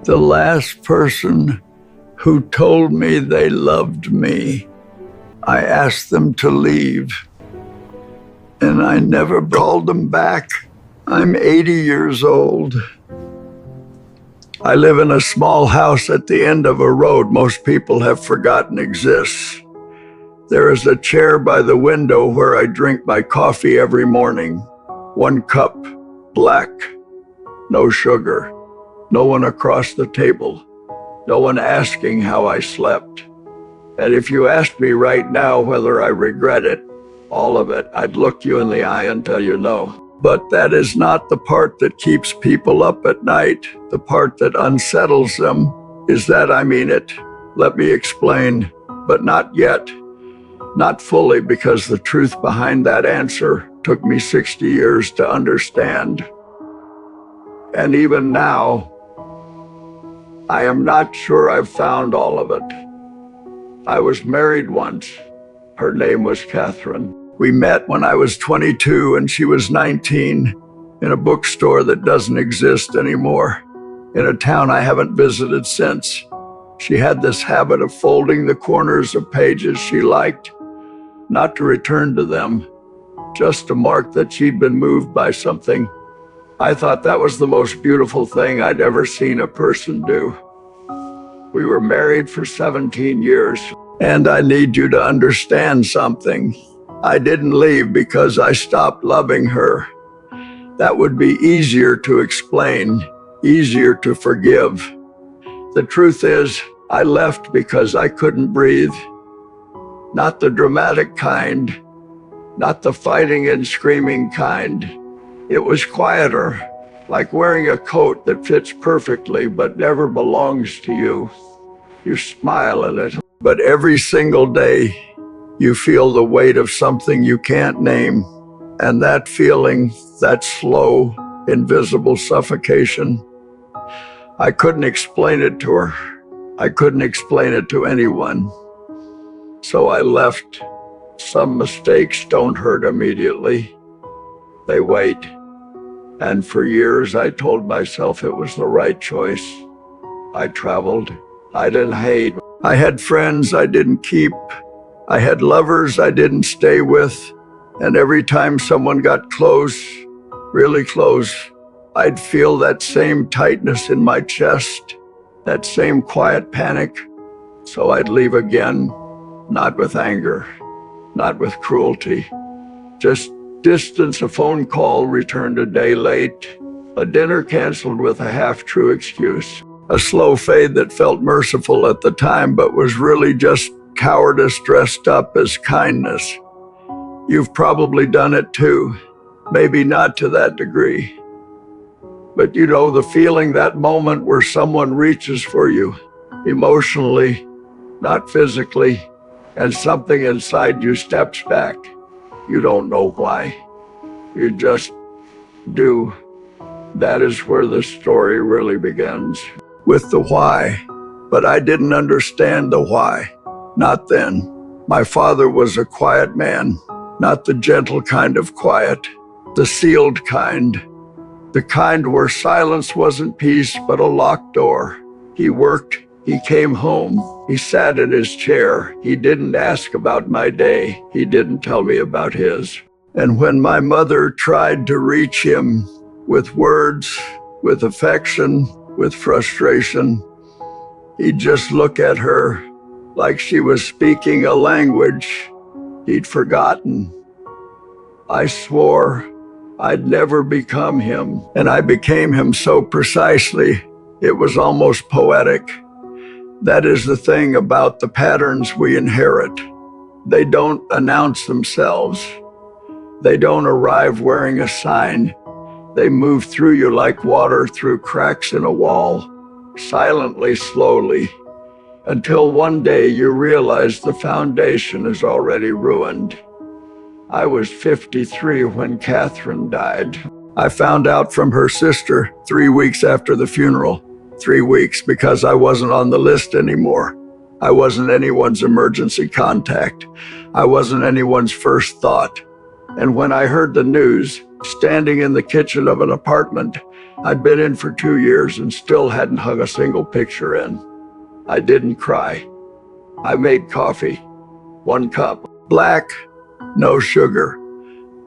The last person who told me they loved me, I asked them to leave, and I never called them back. I'm 80 years old. I live in a small house at the end of a road most people have forgotten exists. There is a chair by the window where I drink my coffee every morning. 1 cup, black, no sugar, no one across the table, no one asking how I slept. And if you asked me right now whether I regret it, all of it, I'd look you in the eye and tell you no. But that is not the part that keeps people up at night. The part that unsettles them is that I mean it. Let me explain, but not yet. Not fully, because the truth behind that answer took me 60 years to understand. And even now, I am not sure I've found all of it. I was married once. Her name was Catherine. We met when I was 22 and she was 19 in a bookstore that doesn't exist anymore, in a town I haven't visited since. She had this habit of folding the corners of pages she liked, not to return to them, just to mark that she'd been moved by something. I thought that was the most beautiful thing I'd ever seen a person do. We were married for 17 years, and I need you to understand something. I didn't leave because I stopped loving her. That would be easier to explain, easier to forgive. The truth is, I left because I couldn't breathe. Not the dramatic kind, not the fighting and screaming kind. It was quieter, like wearing a coat that fits perfectly but never belongs to you. You smile at it, but every single day you feel the weight of something you can't name. And that feeling, that slow, invisible suffocation, I couldn't explain it to her. I couldn't explain it to anyone. So I left. Some mistakes don't hurt immediately. They wait. And for years I told myself it was the right choice. I traveled. I didn't hate. I had friends I didn't keep. I had lovers I didn't stay with. And every time someone got close, really close, I'd feel that same tightness in my chest, that same quiet panic. So I'd leave again, not with anger, not with cruelty, just distance, a phone call returned a day late, a dinner canceled with a half-true excuse, a slow fade that felt merciful at the time but was really just cowardice dressed up as kindness. You've probably done it too, maybe not to that degree. But you know, the feeling, that moment where someone reaches for you, emotionally, not physically, and something inside you steps back. You don't know why. You just do. That is where the story really begins, with the why. But I didn't understand the why, not then. My father was a quiet man, not the gentle kind of quiet, the sealed kind, the kind where silence wasn't peace but a locked door. He worked, he came home, he sat in his chair. He didn't ask about my day, he didn't tell me about his. And when my mother tried to reach him with words, with affection, with frustration, he'd just look at her like she was speaking a language he'd forgotten. I swore I'd never become him, and I became him so precisely, it was almost poetic. That is the thing about the patterns we inherit. They don't announce themselves. They don't arrive wearing a sign. They move through you like water through cracks in a wall, silently, slowly, until one day you realize the foundation is already ruined. I was 53 when Catherine died. I found out from her sister 3 weeks after the funeral. 3 weeks because I wasn't on the list anymore. I wasn't anyone's emergency contact. I wasn't anyone's first thought. And when I heard the news, standing in the kitchen of an apartment, I'd been in for 2 years and still hadn't hung a single picture in. I didn't cry. I made coffee, 1 cup, black, no sugar,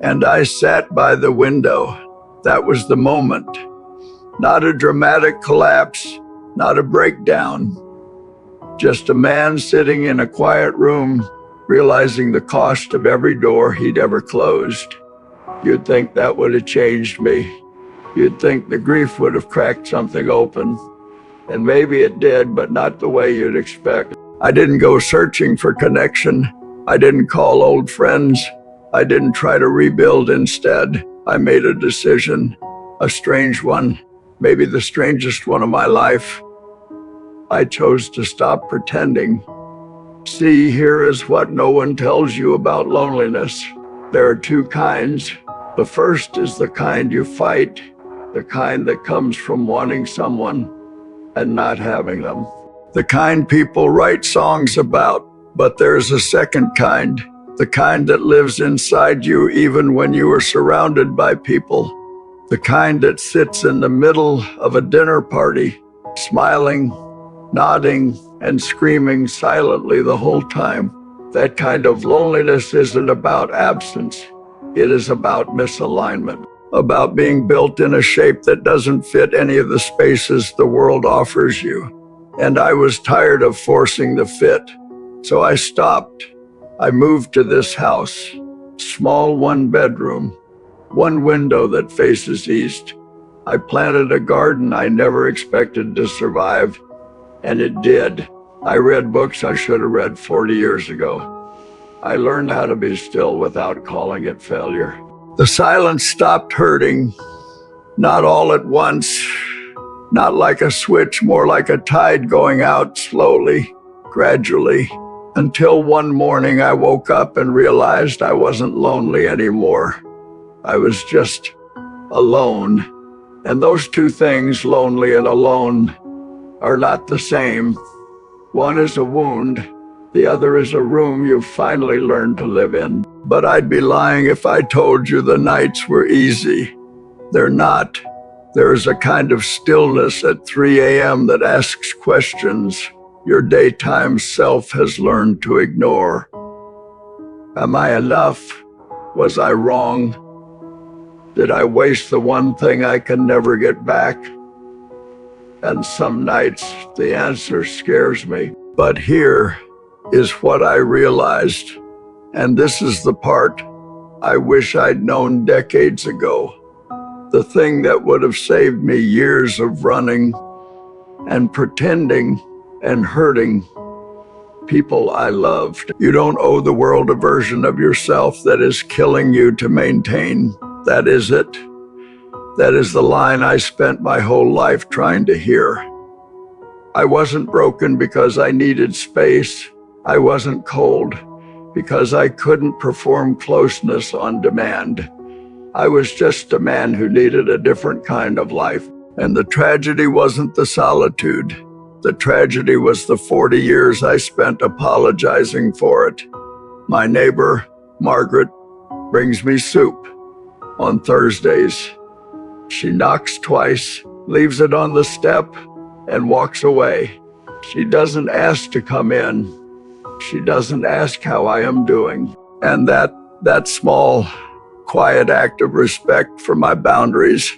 and I sat by the window. That was the moment. Not a dramatic collapse, not a breakdown. Just a man sitting in a quiet room, realizing the cost of every door he'd ever closed. You'd think that would have changed me. You'd think the grief would have cracked something open. And maybe it did, but not the way you'd expect. I didn't go searching for connection. I didn't call old friends. I didn't try to rebuild instead. I made a decision, a strange one, maybe the strangest one of my life. I chose to stop pretending. See, here is what no one tells you about loneliness. There are 2 kinds. The first is the kind you fight, the kind that comes from wanting someone and not having them. The kind people write songs about, but there's a second kind, the kind that lives inside you even when you are surrounded by people, the kind that sits in the middle of a dinner party, smiling, nodding, and screaming silently the whole time. That kind of loneliness isn't about absence. It is about misalignment, about being built in a shape that doesn't fit any of the spaces the world offers you. And I was tired of forcing the fit, so I stopped. I moved to this house, small 1-bedroom, 1 window that faces east. I planted a garden I never expected to survive, and it did. I read books I should have read 40 years ago. I learned how to be still without calling it failure. The silence stopped hurting, not all at once, not like a switch, more like a tide going out slowly, gradually, until one morning I woke up and realized I wasn't lonely anymore. I was just alone. And those 2 things, lonely and alone, are not the same. One is a wound, the other is a room you've finally learned to live in. But I'd be lying if I told you the nights were easy. They're not. There is a kind of stillness at 3 a.m. that asks questions your daytime self has learned to ignore. Am I enough? Was I wrong? Did I waste the one thing I can never get back? And some nights the answer scares me. But here is what I realized, and this is the part I wish I'd known decades ago. The thing that would have saved me years of running and pretending and hurting people I loved. You don't owe the world a version of yourself that is killing you to maintain. That is it. That is the line I spent my whole life trying to hear. I wasn't broken because I needed space. I wasn't cold because I couldn't perform closeness on demand. I was just a man who needed a different kind of life. And the tragedy wasn't the solitude. The tragedy was the 40 years I spent apologizing for it. My neighbor, Margaret, brings me soup on Thursdays. She knocks twice, leaves it on the step, and walks away. She doesn't ask to come in. She doesn't ask how I am doing. And that small, quiet act of respect for my boundaries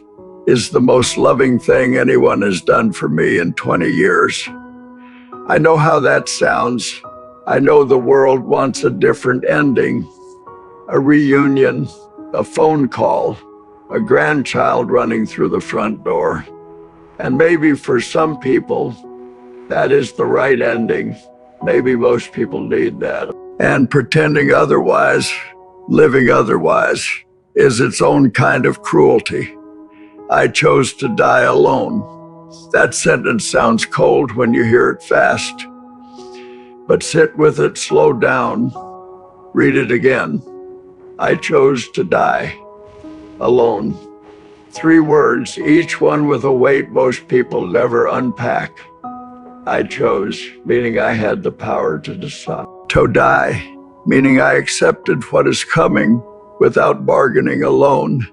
is the most loving thing anyone has done for me in 20 years. I know how that sounds. I know the world wants a different ending, a reunion, a phone call, a grandchild running through the front door. And maybe for some people, that is the right ending. Maybe most people need that. And pretending otherwise, living otherwise, is its own kind of cruelty. I chose to die alone. That sentence sounds cold when you hear it fast. But sit with it, slow down, read it again. I chose to die alone. 3 words, each one with a weight most people never unpack. I chose, meaning I had the power to decide. To die, meaning I accepted what is coming without bargaining alone,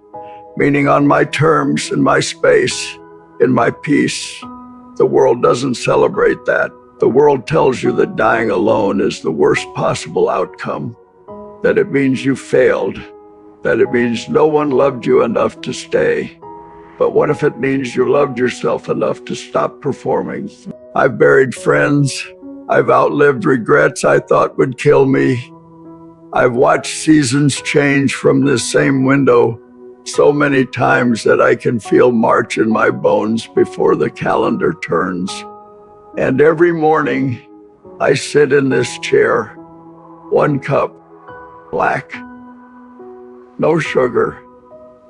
meaning on my terms, in my space, in my peace. The world doesn't celebrate that. The world tells you that dying alone is the worst possible outcome, that it means you failed, that it means no one loved you enough to stay. But what if it means you loved yourself enough to stop performing? I've buried friends. I've outlived regrets I thought would kill me. I've watched seasons change from this same window so many times that I can feel March in my bones before the calendar turns. And every morning, I sit in this chair, 1 cup, black, no sugar.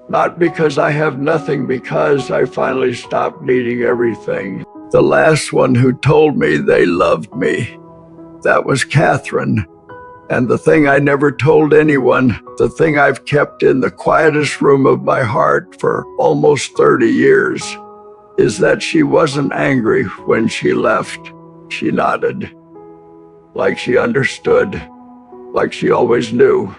Not because I have nothing, because I finally stopped needing everything. The last one who told me they loved me, that was Catherine. And the thing I never told anyone, the thing I've kept in the quietest room of my heart for almost 30 years, is that she wasn't angry when she left. She nodded, like she understood, like she always knew.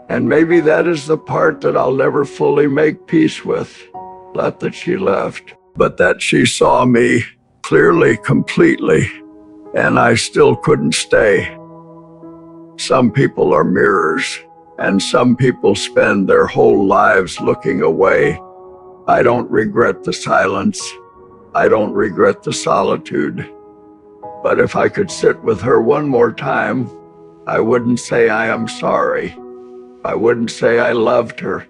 And maybe that is the part that I'll never fully make peace with. Not that she left, but that she saw me clearly, completely, and I still couldn't stay. Some people are mirrors, and some people spend their whole lives looking away. I don't regret the silence. I don't regret the solitude. But if I could sit with her one more time, I wouldn't say I am sorry. I wouldn't say I loved her.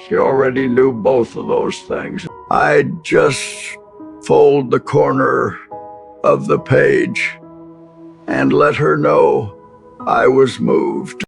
She already knew both of those things. I'd just fold the corner of the page and let her know I was moved.